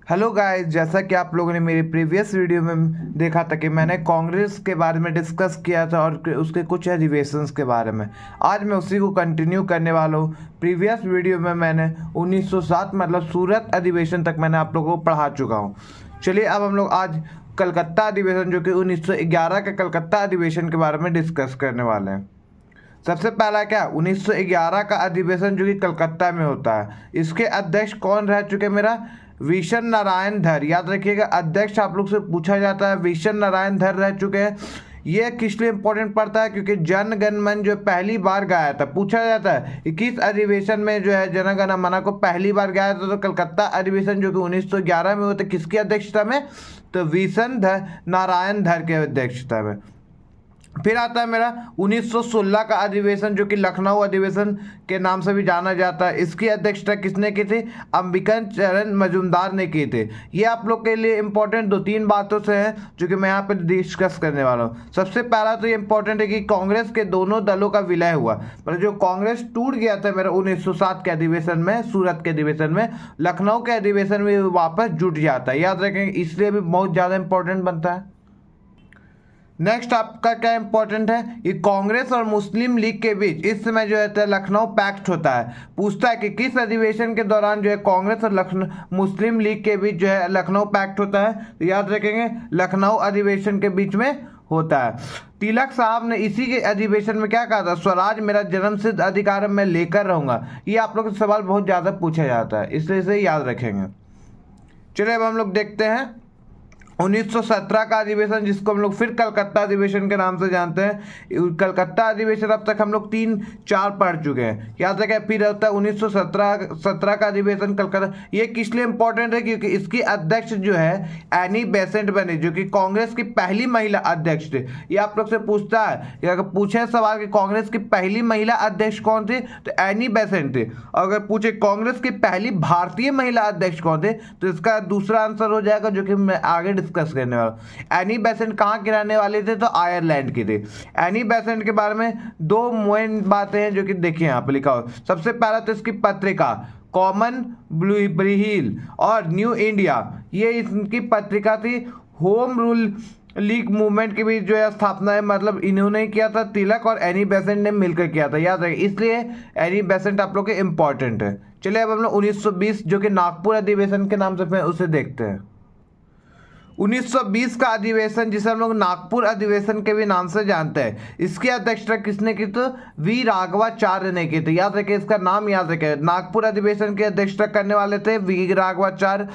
Hello guys, जैसा कि आप लोगों ने मेरी प्रीवियस वीडियो में देखा था कि मैंने कांग्रेस के बारे में डिस्कस किया था और उसके कुछ अधिवेशंस के बारे में। आज मैं उसी को कंटिन्यू करने वाला हूँ। प्रीवियस वीडियो में मैंने 1907 मतलब सूरत अधिवेशन तक मैंने आप लोगों को पढ़ा चुका हूँ। चलिए अब हम लोग आज कलकत्ता अधिवेशन जो कि 1911 के कलकत्ता अधिवेशन के बारे में डिस्कस करने वाले हैं। सबसे पहला क्या, 1911 का अधिवेशन जो कि कलकत्ता में होता है। इसके अध्यक्ष कौन रह चुके, मेरा विशन नारायण धर। याद रखिएगा, अध्यक्ष आप लोग से पूछा जाता है, विशन नारायण धर रह चुके हैं। ये किस लिए इंपॉर्टेंट पड़ता है, क्योंकि जन गण मन जो पहली बार गाया था, पूछा जाता है कि किस अधिवेशन में जो है जन गण मन को पहली बार गाया था, तो कलकत्ता अधिवेशन जो कि 1911 में होता, किसकी अध्यक्षता में, तो विशन नारायण धर के अध्यक्षता में। फिर आता है मेरा 1916 का अधिवेशन जो कि लखनऊ अधिवेशन के नाम से भी जाना जाता है। इसकी अध्यक्षता किसने की थी, अंबिका चरण मजूमदार ने की थी। ये आप लोग के लिए इंपॉर्टेंट दो तीन बातों से है जो कि मैं यहाँ पे डिस्कस करने वाला हूँ। सबसे पहला तो ये इंपॉर्टेंट है कि कांग्रेस के दोनों दलों का विलय हुआ, मतलब जो कांग्रेस टूट गया था मेरा 1907 के अधिवेशन में, सूरत के अधिवेशन में, लखनऊ के अधिवेशन में वापस जुट जाता है। याद रखेंगे, इसलिए भी बहुत ज़्यादा इंपॉर्टेंट बनता है। नेक्स्ट आपका क्या इंपॉर्टेंट है, ये कांग्रेस और मुस्लिम लीग के बीच इस समय जो है लखनऊ पैक्ट होता है। पूछता है कि किस अधिवेशन के दौरान जो है कांग्रेस और मुस्लिम लीग के बीच जो है लखनऊ पैक्ट होता है, तो याद रखेंगे लखनऊ अधिवेशन के बीच में होता है। तिलक साहब ने इसी के अधिवेशन में क्या कहा था, स्वराज मेरा जन्मसिद्ध अधिकार मैं लेकर रहूंगा। ये आप लोग से सवाल बहुत ज़्यादा पूछा जाता है, इसलिए इसे याद रखेंगे। चलिए अब हम लोग देखते हैं 1917 का अधिवेशन, जिसको हम लोग फिर कलकत्ता अधिवेशन के नाम से जानते हैं। कलकत्ता अधिवेशन अब तक हम लोग 3-4 पढ़ चुके हैं, याद रखें। फिर होता है 1917 का अधिवेशन कलकत्ता। ये किस लिए इंपॉर्टेंट है, क्योंकि इसकी अध्यक्ष जो है एनी बेसेंट बनी, जो कि कांग्रेस की पहली महिला अध्यक्ष थी। ये आप लोग से पूछता है कि अगर पूछे सवाल कि कांग्रेस की पहली महिला अध्यक्ष कौन थी, तो एनी बेसेंट थी। अगर पूछे कांग्रेस की पहली भारतीय महिला अध्यक्ष कौन थे, तो इसका दूसरा आंसर हो जाएगा, जो कि मैं आगे डिस्कस करने वाला। एनी बेसेंट कहाँ के रहने वाले थे, तो आयरलैंड की थी। एनी बेसेंट के बारे में दो मेन बातें हैं जो कि देखिए यहाँ पे लिखा हो। सबसे पहला तो इसकी पत्रिका कॉमन ब्लूहिल और न्यू इंडिया, ये इनकी पत्रिका थी। होम रूल लीग मूवमेंट की भी जो है स्थापना है, मतलब इन्होंने किया था, तिलक और एनी बेसेंट ने मिलकर किया था। याद रखें, इसलिए एनी बेसेंट आप लोग के इंपॉर्टेंट है। चलिए अब हम लोग 1920 जो कि नागपुर अधिवेशन के नाम से उसे देखते हैं। 1920 का अधिवेशन, जिसे हम लोग नागपुर अधिवेशन के भी नाम से जानते हैं, इसकी अध्यक्षता किसने की, तो वी राघवाचार्य ने की थी। याद रखें, इसका नाम याद रखें। नागपुर अधिवेशन की अध्यक्षता करने वाले थे वी राघवाचार्य।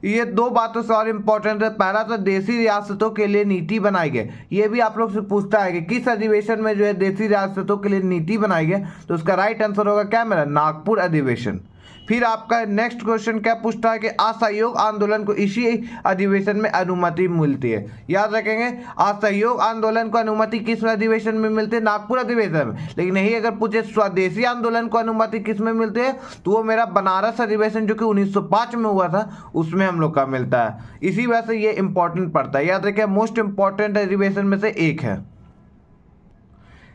ये दो बातों से और इंपॉर्टेंट है। पहला तो देसी रियासतों के लिए नीति बनाई गई। ये भी आप लोग से पूछता है कि किस अधिवेशन में जो है देसी रियासतों के लिए नीति बनाई गई, तो उसका राइट आंसर होगा क्या मेरा, नागपुर अधिवेशन। फिर आपका नेक्स्ट क्वेश्चन क्या पूछता है कि असहयोग आंदोलन को इसी अधिवेशन में अनुमति मिलती है। याद रखेंगे, असहयोग आंदोलन को अनुमति किस अधिवेशन में मिलती है, नागपुर अधिवेशन में। लेकिन यही अगर पूछे स्वदेशी आंदोलन को अनुमति किस में मिलती है, तो वो मेरा बनारस अधिवेशन जो कि 1905 में हुआ था, उसमें हम लोग का मिलता है। इसी वजह से ये इंपॉर्टेंट पड़ता है। याद रखें, मोस्ट इंपॉर्टेंट अधिवेशन में से एक है।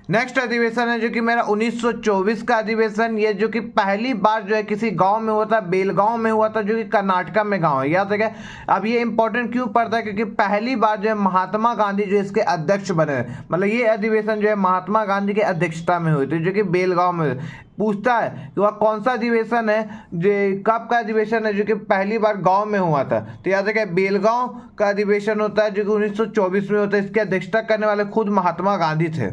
नेक्स्ट अधिवेशन है जो कि मेरा 1924 का अधिवेशन। ये जो कि पहली बार जो है किसी गांव में हुआ था, बेलगांव में हुआ था, जो कि कर्नाटका में गांव है। याद रखें, अब ये इंपॉर्टेंट क्यों पड़ता है, क्योंकि पहली बार जो है महात्मा गांधी जो इसके अध्यक्ष बने, मतलब ये अधिवेशन जो है महात्मा गांधी की अध्यक्षता में हुई थी, जो कि बेलगांव में। पूछता है कि वह कौन सा अधिवेशन है, जो कब का अधिवेशन है जो कि पहली बार गांव में हुआ था, तो याद रखें बेलगांव का अधिवेशन होता है जो कि 1924 में होता है। इसकी अध्यक्षता करने वाले खुद महात्मा गांधी थे।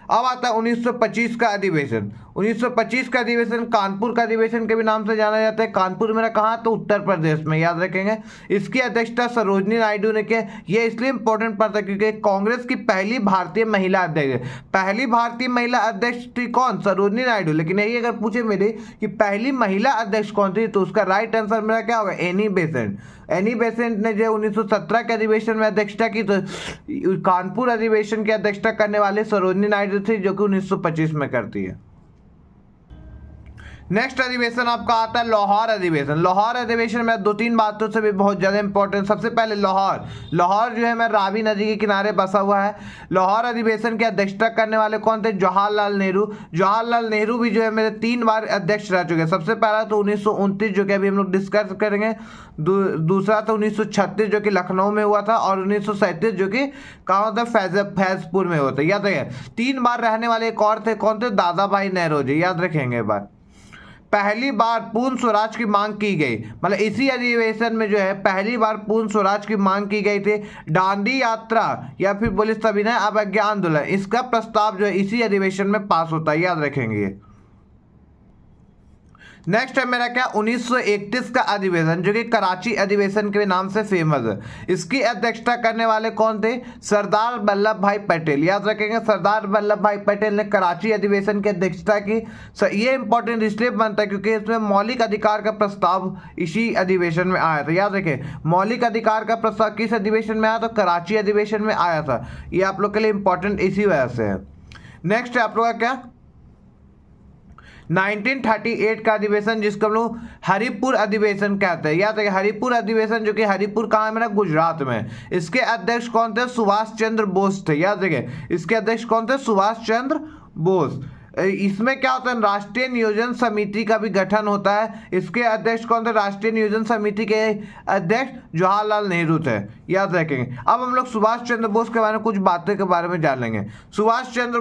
अब आता है 1925 का अधिवेशन। 1925 का अधिवेशन कानपुर का अधिवेशन के भी नाम से जाना जाता है। कानपुर मेरा कहाँ, तो उत्तर प्रदेश में। याद रखेंगे, इसकी अध्यक्षता सरोजनी नायडू ने किया। ये इसलिए इंपॉर्टेंट पड़ता है क्योंकि कांग्रेस की पहली भारतीय महिला अध्यक्ष, पहली भारतीय महिला अध्यक्ष थी कौन, सरोजनी नायडू। लेकिन यही अगर पूछे मेरे कि पहली महिला अध्यक्ष कौन थी, तो उसका राइट आंसर मेरा क्या होगा, एनी बेसेंट। एनी बेसेंट ने जो 1917 के अधिवेशन में अध्यक्षता की, तो कानपुर अधिवेशन की अध्यक्षता करने वाले सरोजनी नायडू थी, जो कि 1925 में करती है। नेक्स्ट अधिवेशन आपका आता है लाहौर अधिवेशन। लाहौर अधिवेशन में दो तीन बातों से भी बहुत ज़्यादा इंपॉर्टेंट। सबसे पहले लाहौर जो है मैं रावी नदी के किनारे बसा हुआ है। लाहौर अधिवेशन की अध्यक्षता करने वाले कौन थे? जवाहरलाल नेहरू। जवाहरलाल नेहरू भी जो है मेरे 3 बार अध्यक्ष रह चुके हैं। सबसे पहला तो 1929 जो कि अभी हम लोग डिस्कस करेंगे, दूसरा तो 1936 जो कि लखनऊ में हुआ था, और 1937 जो कि कहाँ होता है? फैजपुर में होता है। याद रखें 3 बार रहने वाले एक और थे, कौन थे? दादा भाई नौरोजी। याद रखेंगे बात। पहली बार पूर्ण स्वराज की मांग की गई, मतलब इसी अधिवेशन में जो है पहली बार पूर्ण स्वराज की मांग की गई थी। दांडी यात्रा या फिर बोले सविनय अवज्ञा आंदोलन, इसका प्रस्ताव जो है इसी अधिवेशन में पास होता है। याद रखेंगे। नेक्स्ट है मेरा क्या? 1931 का अधिवेशन जो कि कराची अधिवेशन के नाम से फेमस है। इसकी अध्यक्षता करने वाले कौन थे? सरदार वल्लभ भाई पटेल। याद रखेंगे सरदार वल्लभ भाई पटेल ने कराची अधिवेशन की अध्यक्षता की। ये इंपॉर्टेंट इसलिए बनता है क्योंकि इसमें मौलिक अधिकार का प्रस्ताव इसी अधिवेशन में आया था। याद रखें मौलिक अधिकार का प्रस्ताव किस अधिवेशन में आया? तो कराची अधिवेशन में आया था। ये आप लोग के लिए इंपॉर्टेंट इसी वजह से है। नेक्स्ट है आप लोग का क्या? 1938 का अधिवेशन जिसको हम लोग हरिपुर अधिवेशन कहते हैं। याद है हरिपुर अधिवेशन जो कि हरिपुर कहाँ है मेरा? गुजरात में। इसके अध्यक्ष कौन थे? सुभाष चंद्र बोस थे। याद रखिए इसके अध्यक्ष कौन थे? सुभाष चंद्र बोस। इसमें क्या होता है? राष्ट्रीय नियोजन समिति का भी गठन होता है। इसके अध्यक्ष कौन थे? राष्ट्रीय नियोजन समिति के अध्यक्ष जवाहरलाल नेहरू थे। याद रखेंगे। अब हम लोग सुभाष चंद्र बोस के बारे में कुछ बातें के बारे में जान लेंगे। सुभाष चंद्र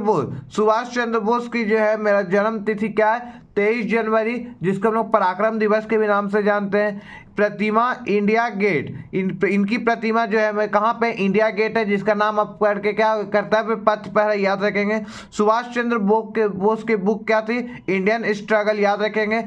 बोस की जो है मेरा जन्म तिथि क्या है? 23 जनवरी, जिसको हम लोग पराक्रम दिवस के भी नाम से जानते हैं। प्रतिमा इंडिया गेट, इनकी प्रतिमा जो है मैं कहाँ पे? इंडिया गेट है, जिसका नाम आप करके क्या कर्तव्य पथ पर है। याद रखेंगे। सुभाष चंद्र बोस की बुक क्या थी? Indian struggle. याद रखेंगे।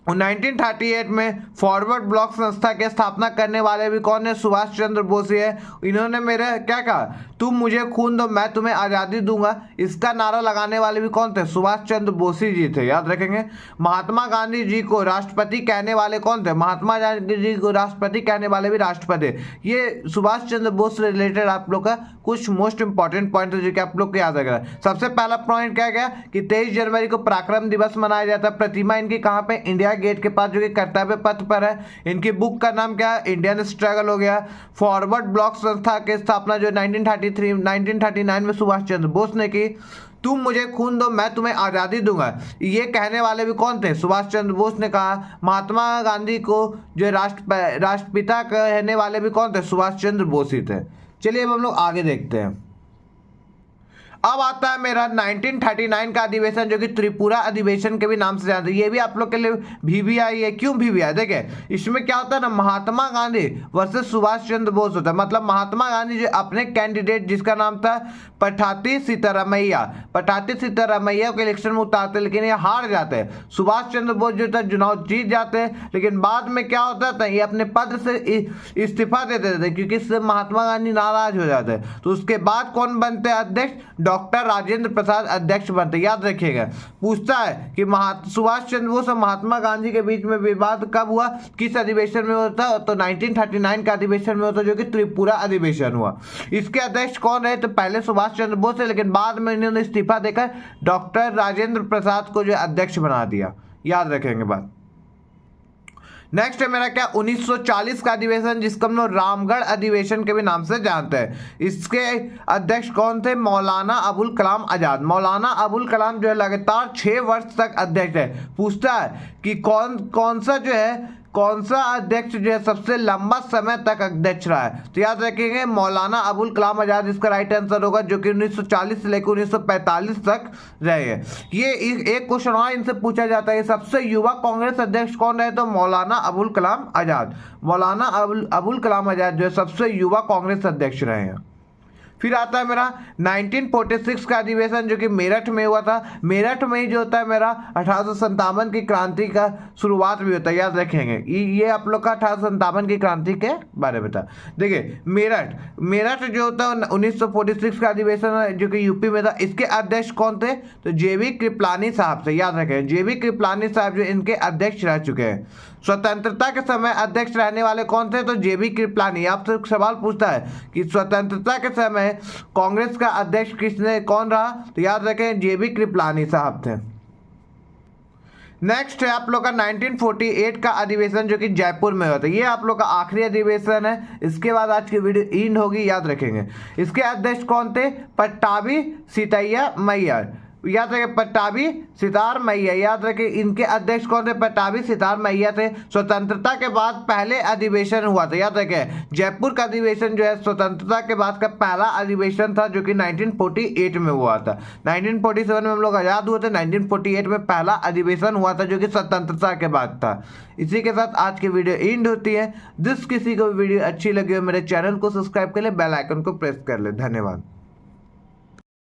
1938 में फॉरवर्ड ब्लॉक संस्था की स्थापना करने वाले भी कौन है? सुभाष चंद्र बोस ही है। इन्होंने मेरे क्या कहा? तुम मुझे खून दो मैं तुम्हें आज़ादी दूंगा। इसका नारा लगाने वाले भी कौन थे? सुभाष चंद्र बोस ही जी थे। याद रखेंगे। महात्मा गांधी जी को राष्ट्रपति कहने वाले कौन थे? महात्मा गांधी जी को राष्ट्रपति कहने वाले भी राष्ट्रपति। ये सुभाष चंद्र बोस से रिलेटेड आप लोग का कुछ मोस्ट इंपॉर्टेंट पॉइंट है जो कि आप लोग को याद रखना। सबसे पहला पॉइंट क्या गया कि 23 जनवरी को पराक्रम दिवस मनाया जाता है। प्रतिमा इनकी कहाँ पे? इंडिया गेट के पास जो कि कर्तव्य पथ पर है। इनकी बुक का नाम क्या है? इंडियन स्ट्रगल हो गया। फॉरवर्ड ब्लॉक संस्था की स्थापना जो 1939 में सुभाष चंद्र बोस ने की। तुम मुझे खून दो मैं तुम्हें आज़ादी दूंगा, ये कहने वाले भी कौन थे? सुभाष चंद्र बोस ने कहा। महात्मा गांधी को जो राष्ट्रपिता कहने वाले भी कौन थे? सुभाष चंद्र बोस ही थे। चलिए अब हम लोग आगे देखते हैं। अब आता है मेरा 1939 का अधिवेशन जो कि त्रिपुरा अधिवेशन के भी नाम से जानते हैं। ये भी आप लोग के लिए VVI है। क्यों VVI? देखिए इसमें क्या होता है ना, महात्मा गांधी वर्सेस सुभाष चंद्र बोस होता है। मतलब महात्मा गांधी जो अपने कैंडिडेट जिसका नाम था पठाती सीतारामैया को इलेक्शन में उतारते, लेकिन ये हार जाते हैं। सुभाष चंद्र बोस जो था चुनाव जीत जाते हैं, लेकिन बाद में क्या होता था? ये अपने पद से इस्तीफा दे देते थे क्योंकि इससे महात्मा गांधी नाराज हो जाते हैं। तो उसके बाद कौन बनते हैं अध्यक्ष? डॉक्टर राजेंद्र प्रसाद अध्यक्ष बनते। याद रखिएगा। पूछता है कि सुभाष चंद्र बोस और महात्मा गांधी के बीच में विवाद कब हुआ, किस अधिवेशन में होता? तो 1939 का अधिवेशन में होता जो कि त्रिपुरा अधिवेशन हुआ। इसके अध्यक्ष कौन रहे? तो पहले सुभाष चंद्र बोस है, लेकिन बाद में इन्होंने इस्तीफा देकर डॉक्टर राजेंद्र प्रसाद को जो अध्यक्ष बना दिया। याद रखेंगे बात। नेक्स्ट है मेरा क्या? 1940 का अधिवेशन जिसको हम लोग रामगढ़ अधिवेशन के भी नाम से जानते हैं। इसके अध्यक्ष कौन थे? मौलाना अबुल कलाम आजाद। मौलाना अबुल कलाम जो है लगातार 6 वर्ष तक अध्यक्ष है। पूछता है कि कौन सा अध्यक्ष जो है सबसे लंबा समय तक अध्यक्ष रहा है? तो याद रखेंगे मौलाना अबुल कलाम आजाद इसका राइट आंसर होगा, जो कि 1940 से लेकर 1945 तक रहे हैं। ये एक क्वेश्चन और इनसे पूछा जाता है, सबसे युवा कांग्रेस अध्यक्ष कौन रहे? तो मौलाना अबुल कलाम आजाद। मौलाना अबुल कलाम आजाद जो है सबसे युवा कांग्रेस अध्यक्ष रहे हैं। फिर आता है मेरा 1946 का अधिवेशन जो कि मेरठ में हुआ था। मेरठ में ही जो होता है मेरा 1857 की क्रांति का शुरुआत भी होता है। याद रखेंगे ये आप लोग का 1857 की क्रांति के बारे में था। देखिए मेरठ जो होता है 1946 का अधिवेशन जो कि यूपी में था। इसके अध्यक्ष कौन थे? तो JV कृपलानी साहब से। याद रखें JV कृपलानी साहब जो इनके अध्यक्ष रह चुके हैं। स्वतंत्रता के समय अध्यक्ष रहने वाले कौन थे? तो JV कृपलानी। आपसे सवाल पूछता है कि स्वतंत्रता के समय कांग्रेस का अध्यक्ष कौन रहा? तो याद रखें JV कृपलानी साहब थे। नेक्स्ट है आप लोग का 1948 का अधिवेशन जो कि जयपुर में हुआ था। ये आप लोग का आखिरी अधिवेशन है। इसके बाद आज की वीडियो एंड होगी, याद रखेंगे। इसके अध्यक्ष कौन थे? पट्टाभी सितैया मैया, याद रखें, पट्टाभी सितार मैया, याद रखें। इनके अध्यक्ष कौन थे? पट्टाभी सितार मैया थे। स्वतंत्रता के बाद पहले अधिवेशन हुआ था, याद रखें। जयपुर का अधिवेशन जो है स्वतंत्रता के बाद का पहला अधिवेशन था जो कि 1948 में हुआ था। 1947 में हम लोग आज़ाद हुए थे, 1948 में पहला अधिवेशन हुआ था जो कि स्वतंत्रता के बाद था। इसी के साथ आज की वीडियो एंड होती है। जिस किसी को वीडियो अच्छी लगी हो मेरे चैनल को सब्सक्राइब कर ले, बेल आइकन को प्रेस कर ले। धन्यवाद।